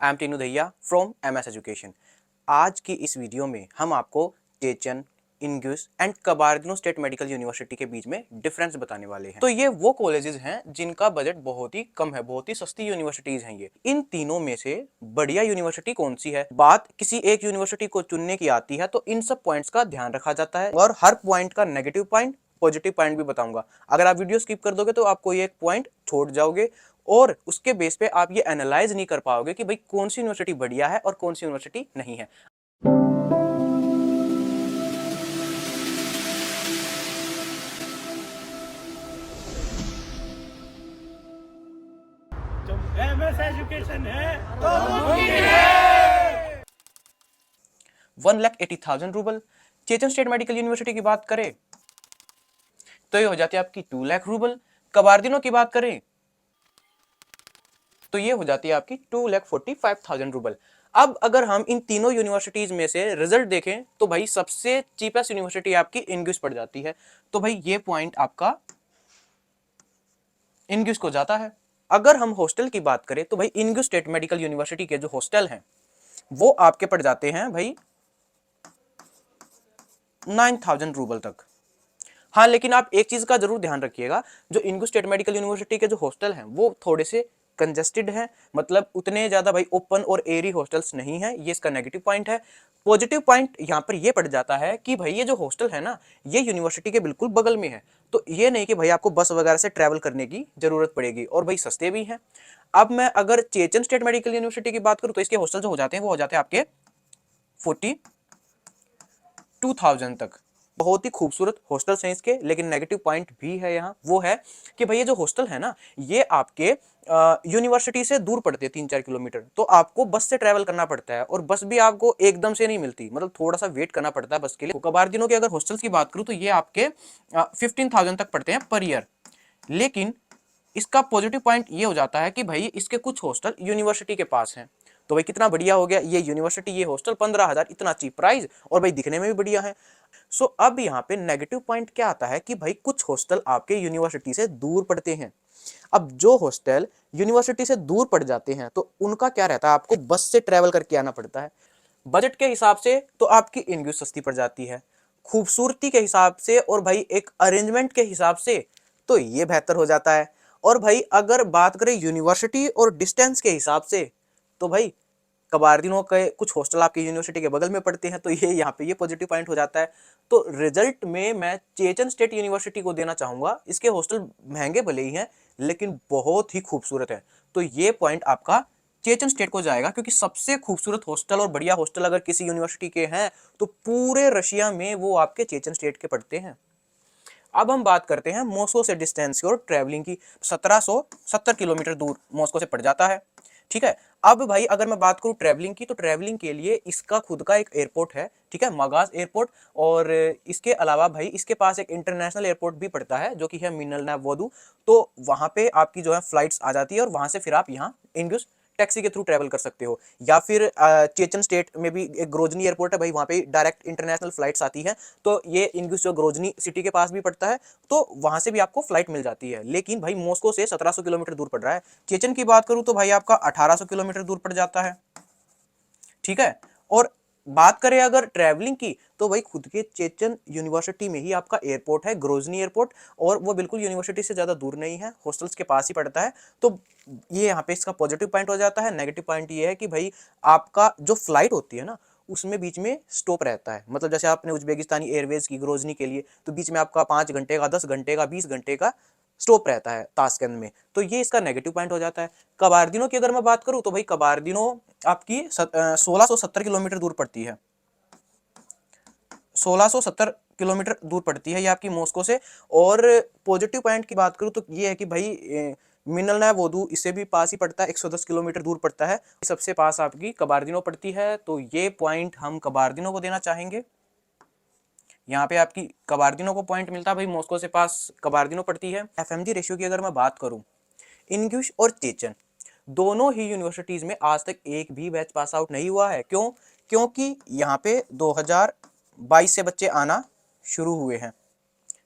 I am Tinu Dahiya from MS education. आज की इस वीडियो में हम आपको Chechen, Ingush and Kabardino state medical university के बीच में डिफरेंस बताने वाले हैं। तो ये वो कॉलेजेस हैं जिनका बजट बहुत ही कम है, बहुत ही सस्ती यूनिवर्सिटीज हैं ये। इन तीनों में से बढ़िया यूनिवर्सिटी कौन सी है, बात किसी एक यूनिवर्सिटी को चुनने की आती है तो इन सब पॉइंट्स का ध्यान रखा जाता है और हर पॉइंट का नेगेटिव पॉइंट, पॉजिटिव पॉइंट भी बताऊंगा। अगर आप वीडियो स्किप कर दोगे तो आपको ये एक पॉइंट छोड़ जाओगे और उसके बेस पे आप ये एनालाइज नहीं कर पाओगे कि भाई कौन सी यूनिवर्सिटी बढ़िया है और कौन सी यूनिवर्सिटी नहीं है। जब एमएस एजुकेशन है तो मुमकिन है। 1,80,000 रूबल। चेतन स्टेट मेडिकल यूनिवर्सिटी की बात करें तो ये हो जाती है आपकी 2 लाख रूबल। कबार्दिनो की बात करें तो ये हो जाती है आपकी 2,45,000 रूबल। अब अगर हम इन तीनों यूनिवर्सिटीज में से रिजल्ट देखें तो भाई सबसे चीपेस्ट यूनिवर्सिटी आपकी इंग्यूस पड़ जाती है। तो भाई ये पॉइंट आपका इंग्यूस को जाता है। अगर हम हॉस्टल की बात करें तो भाई इंग्यूस स्टेट मेडिकल यूनिवर्सिटी के जो हॉस्टल हैं वो आपके पड़ जाते हैं भाई 9,000 रूबल तक। हाँ, लेकिन आप एक चीज का जरूर ध्यान रखिएगा, जो इंग्यूस स्टेट मेडिकल यूनिवर्सिटी के जो हॉस्टल हैं वो थोड़े से कंजेस्टेड हैं, मतलब उतने ज्यादा भाई ओपन और एयरी हॉस्टल्स नहीं है। ये इसका नेगेटिव पॉइंट है। पॉजिटिव पॉइंट यहाँ पर ये पड़ जाता है कि भाई ये जो हॉस्टल है ना, ये यूनिवर्सिटी के बिल्कुल बगल में है, तो ये नहीं कि भाई आपको बस वगैरह से ट्रैवल करने की जरूरत पड़ेगी, और भाई सस्ते भी हैं। अब मैं अगर चेचन स्टेट मेडिकल यूनिवर्सिटी की बात करूँ तो इसके हॉस्टल जो हो जाते हैं वो हो जाते हैं आपके 42,000 तक। बहुत ही खूबसूरत हॉस्टल्स हैं इसके, लेकिन नेगेटिव पॉइंट भी है यहाँ। वो है कि भाई ये जो हॉस्टल है ना, ये आपके यूनिवर्सिटी से दूर पड़ते हैं 3-4 किलोमीटर, तो आपको बस से ट्रैवल करना पड़ता है, और बस भी आपको एकदम से नहीं मिलती, मतलब थोड़ा सा वेट करना पड़ता है बस के लिए। कबार दिनों के अगर हॉस्टल्स की बात करूँ तो ये आपके 15,000 तक पड़ते हैं पर ईयर। लेकिन इसका पॉजिटिव पॉइंट ये हो जाता है कि भाई इसके कुछ हॉस्टल यूनिवर्सिटी के पास हैं। तो भाई कितना बढ़िया हो गया, ये यूनिवर्सिटी, ये हॉस्टल 15,000, इतना चीप प्राइस, और भाई दिखने में भी बढ़िया है। सो अब यहाँ पे नेगेटिव पॉइंट क्या आता है कि भाई कुछ हॉस्टल आपके यूनिवर्सिटी से दूर पड़ते हैं। अब जो हॉस्टल यूनिवर्सिटी से दूर पड़ जाते हैं तो उनका क्या रहता है, आपको बस से ट्रेवल करके आना पड़ता है। बजट के हिसाब से तो आपकी इंग्यूस सस्ती पड़ जाती है, खूबसूरती के हिसाब से और भाई एक अरेंजमेंट के हिसाब से तो ये बेहतर हो जाता है। और भाई अगर बात करें यूनिवर्सिटी और डिस्टेंस के हिसाब से तो भाई कबार्दिनों के कुछ हॉस्टल आपकी यूनिवर्सिटी के बगल में पड़ते हैं, तो ये यहाँ पे ये पॉजिटिव पॉइंट हो जाता है। तो रिजल्ट में मैं चेचन स्टेट यूनिवर्सिटी को देना चाहूंगा। इसके हॉस्टल महंगे भले ही हैं लेकिन बहुत ही खूबसूरत है, तो ये पॉइंट आपका चेचन स्टेट को जाएगा, क्योंकि सबसे खूबसूरत हॉस्टल और बढ़िया हॉस्टल अगर किसी यूनिवर्सिटी के हैं तो पूरे रशिया में वो आपके चेचन स्टेट के पड़ते हैं। अब हम बात करते हैं मॉस्को से डिस्टेंस की और ट्रैवलिंग की। 1770 किलोमीटर दूर मॉस्को से पड़ जाता है, ठीक है। अब भाई अगर मैं बात करूं ट्रैवलिंग की, तो ट्रैवलिंग के लिए इसका खुद का एक एयरपोर्ट है, ठीक है, मगाज एयरपोर्ट। और इसके अलावा भाई इसके पास एक इंटरनेशनल एयरपोर्ट भी पड़ता है जो कि है मिनलना वोदू। तो वहां पे आपकी जो है फ्लाइट्स आ जाती है और वहां से फिर आप यहाँ इंग्यूस टैक्सी के थ्रू ट्रैवल कर सकते हो। या फिर चेचन स्टेट में भी एक ग्रोजनी एयरपोर्ट है भाई, वहां पे डायरेक्ट इंटरनेशनल फ्लाइट्स आती हैं, तो ये इंग्यूस जो ग्रोजनी सिटी के पास भी पड़ता है, तो वहां से भी आपको फ्लाइट मिल जाती है। लेकिन भाई मॉस्को से 1700 किलोमीटर दूर पड़ रहा है। चेचन की बात करूं तो भाई आपका 1800 किलोमीटर दूर पड़ जाता है, ठीक है। और बात करें अगर ट्रैवलिंग की तो भाई खुद के चेचन यूनिवर्सिटी में ही आपका एयरपोर्ट है, ग्रोजनी एयरपोर्ट, और वो बिल्कुल यूनिवर्सिटी से ज्यादा दूर नहीं है, हॉस्टल्स के पास ही पड़ता है। तो ये यहाँ पे इसका पॉजिटिव पॉइंट हो जाता है। नेगेटिव पॉइंट ये है कि भाई आपका जो फ्लाइट होती है ना, उसमें बीच में स्टॉप रहता है। मतलब जैसे आपने उज्बेकिस्तानी एयरवेज की ग्रोजनी के लिए, तो बीच में आपका 5 घंटे का, 10 घंटे का, 20 घंटे का स्टॉप रहता है ताशकंद में, तो ये इसका नेगेटिव पॉइंट हो जाता है। कबार्दिनो की अगर मैं बात करूं तो भाई कबार्दिनो आपकी 1670 किलोमीटर दूर पड़ती है। 1670 किलोमीटर दूर पड़ती है ये आपकी मॉस्को से। और पॉजिटिव पॉइंट की बात करूं तो ये है कि भाई मिनलना वोदू इससे भी पास ही पड़ता है, 110 किलोमीटर दूर पड़ता है। सबसे पास आपकी कबार्दिनो पड़ती है, तो ये पॉइंट हम कबार्दिनो को देना चाहेंगे। यहाँ पे आपकी कबार्दिनो को पॉइंट मिलता है भाई, मॉस्को से पास कबार्दिनो पड़ती है। एफएमजी रेशियो की अगर मैं बात करूं, इंग्यूश और चेचन दोनों ही यूनिवर्सिटीज में आज तक एक भी बैच पास आउट नहीं हुआ है। क्यों? क्योंकि यहाँ पे 2022 से बच्चे आना शुरू हुए हैं,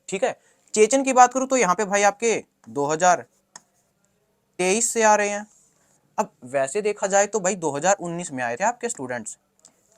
ठीक है। चेचन की बात करूं तो यहाँ पे भाई आपके 2023 से आ रहे हैं, अब वैसे देखा जाए तो भाई 2019 में आए थे आपके स्टूडेंट्स,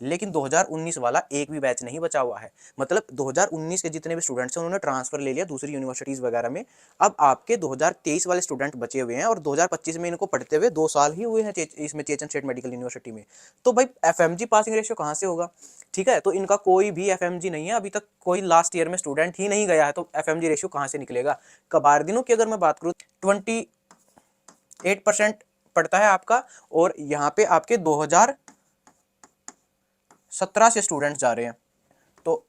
लेकिन 2019 वाला एक भी बैच नहीं बचा हुआ है। मतलब 2019 के जितने भी स्टूडेंट्स हैं उन्होंने ट्रांसफर ले लिया दूसरी यूनिवर्सिटीज वगैरह में। अब आपके 2023 वाले स्टूडेंट बचे हुए हैं और 2025 में इनको पढ़ते हुए 2 साल ही हुए हैं इसमें चेतन स्टेट मेडिकल यूनिवर्सिटी में। तो भाई एफएमजी पासिंग रेशियो कहाँ से होगा? ठीक है, तो इनका कोई भी एफएमजी नहीं है, अभी तक कोई लास्ट ईयर में स्टूडेंट ही नहीं गया है, तो एफएमजी रेशियो कहाँ से निकलेगा? कबार्दिनों की अगर मैं बात करूँ 28% पड़ता है आपका, और यहाँ पे आपके 2017 से स्टूडेंट्स जा रहे हैं। तो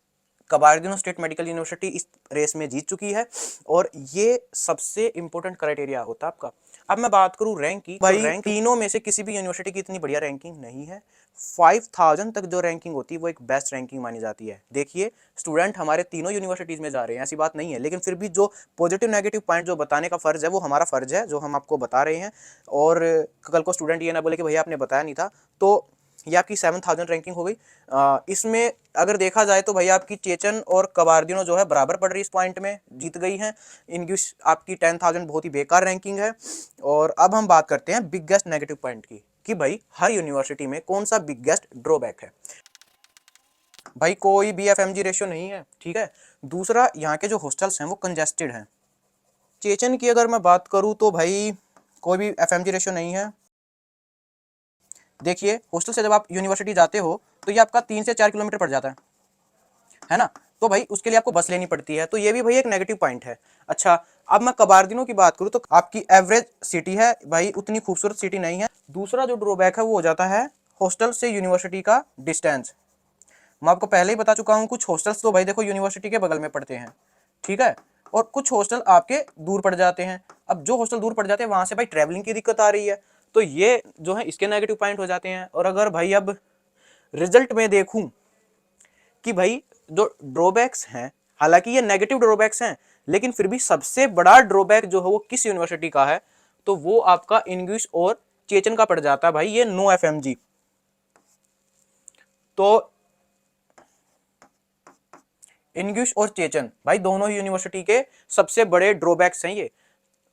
कबार्दिनो स्टेट मेडिकल यूनिवर्सिटी इस रेस में जीत चुकी है, और ये सबसे इंपॉर्टेंट क्राइटेरिया होता है आपका। अब मैं बात करूं रैंक की, भाई रैंक तीनों में से किसी भी यूनिवर्सिटी की इतनी बढ़िया रैंकिंग नहीं है। 5000 तक जो रैंकिंग होती है वो एक बेस्ट रैंकिंग मानी जाती है। देखिए स्टूडेंट हमारे तीनों यूनिवर्सिटीज में जा रहे हैं, ऐसी बात नहीं है, लेकिन फिर भी जो पॉजिटिव नेगेटिव पॉइंट जो बताने का फर्ज है वो हमारा फर्ज है, जो हम आपको बता रहे हैं। और कल को स्टूडेंट ये ना बोले कि भैया आपने बताया नहीं था। तो ये आपकी 7000 रैंकिंग हो गई। इसमें अगर देखा जाए तो भैया आपकी चेचन और कबार्दिनो जो है बराबर पड़ रही, इस पॉइंट में जीत गई हैं। इंग्लिश आपकी 10000 बहुत ही बेकार रैंकिंग है। और अब हम बात करते हैं बिगेस्ट नेगेटिव पॉइंट की, कि भाई हर यूनिवर्सिटी में कौन सा बिगेस्ट ड्रॉबैक है। भाई कोई भी एफएमजी रेशियो नहीं है, ठीक है। दूसरा, यहाँ के जो हॉस्टल्स हैं वो कंजेस्टेड हैं। चेचन की अगर मैं बात करूँ तो भाई कोई भी एफएमजी रेशियो नहीं है। देखिए हॉस्टल से जब आप यूनिवर्सिटी जाते हो तो ये आपका 3 से 4 किलोमीटर पड़ जाता है ना। तो भाई उसके लिए आपको बस लेनी पड़ती है, तो ये भी भाई एक नेगेटिव पॉइंट है। अच्छा, अब मैं कबार्दिनों की बात करूँ तो आपकी एवरेज सिटी है भाई, उतनी खूबसूरत सिटी नहीं है। दूसरा जो ड्रॉबैक है वो हो जाता है हॉस्टल से यूनिवर्सिटी का डिस्टेंस। मैं आपको पहले ही बता चुका हूँ, कुछ हॉस्टल्स तो भाई देखो यूनिवर्सिटी के बगल में पड़ते हैं, ठीक है, और कुछ हॉस्टल आपके दूर पड़ जाते हैं। अब जो हॉस्टल दूर पड़ जाते हैं वहां से भाई ट्रैवलिंग की दिक्कत आ रही है, तो ये जो है इसके नेगेटिव पॉइंट हो जाते हैं। और अगर भाई अब रिजल्ट में देखूं कि भाई जो ड्रॉबैक्स हैं, हालांकि ये नेगेटिव ड्रॉबैक्स हैं, लेकिन फिर भी सबसे बड़ा ड्रॉबैक जो है वो किस यूनिवर्सिटी का है, तो वो आपका इंग्लिश और चेचन का पड़ जाता है भाई, ये नो एफएमजी। तो इंग्लिश और चेचन भाई दोनों ही यूनिवर्सिटी के सबसे बड़े ड्रॉबैक्स हैं ये।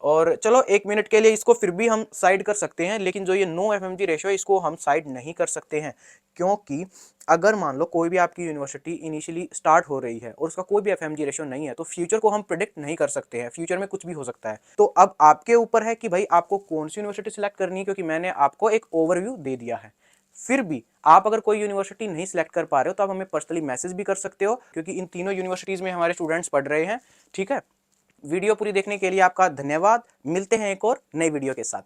और चलो 1 मिनट के लिए इसको फिर भी हम साइड कर सकते हैं, लेकिन जो ये नो एफएमजी रेशियो है इसको हम साइड नहीं कर सकते हैं, क्योंकि अगर मान लो कोई भी आपकी यूनिवर्सिटी इनिशियली स्टार्ट हो रही है और उसका कोई भी एफएमजी रेशियो नहीं है, तो फ्यूचर को हम प्रिडिक्ट नहीं कर सकते हैं, फ्यूचर में कुछ भी हो सकता है। तो अब आपके ऊपर है कि भाई आपको कौन सी यूनिवर्सिटी सिलेक्ट करनी है, क्योंकि मैंने आपको एक ओवरव्यू दे दिया है। फिर भी आप अगर कोई यूनिवर्सिटी नहीं सिलेक्ट कर पा रहे हो तो आप हमें पर्सनली मैसेज भी कर सकते हो, क्योंकि इन तीनों यूनिवर्सिटीज में हमारे स्टूडेंट्स पढ़ रहे हैं, ठीक है। वीडियो पूरी देखने के लिए आपका धन्यवाद। मिलते हैं एक और नई वीडियो के साथ।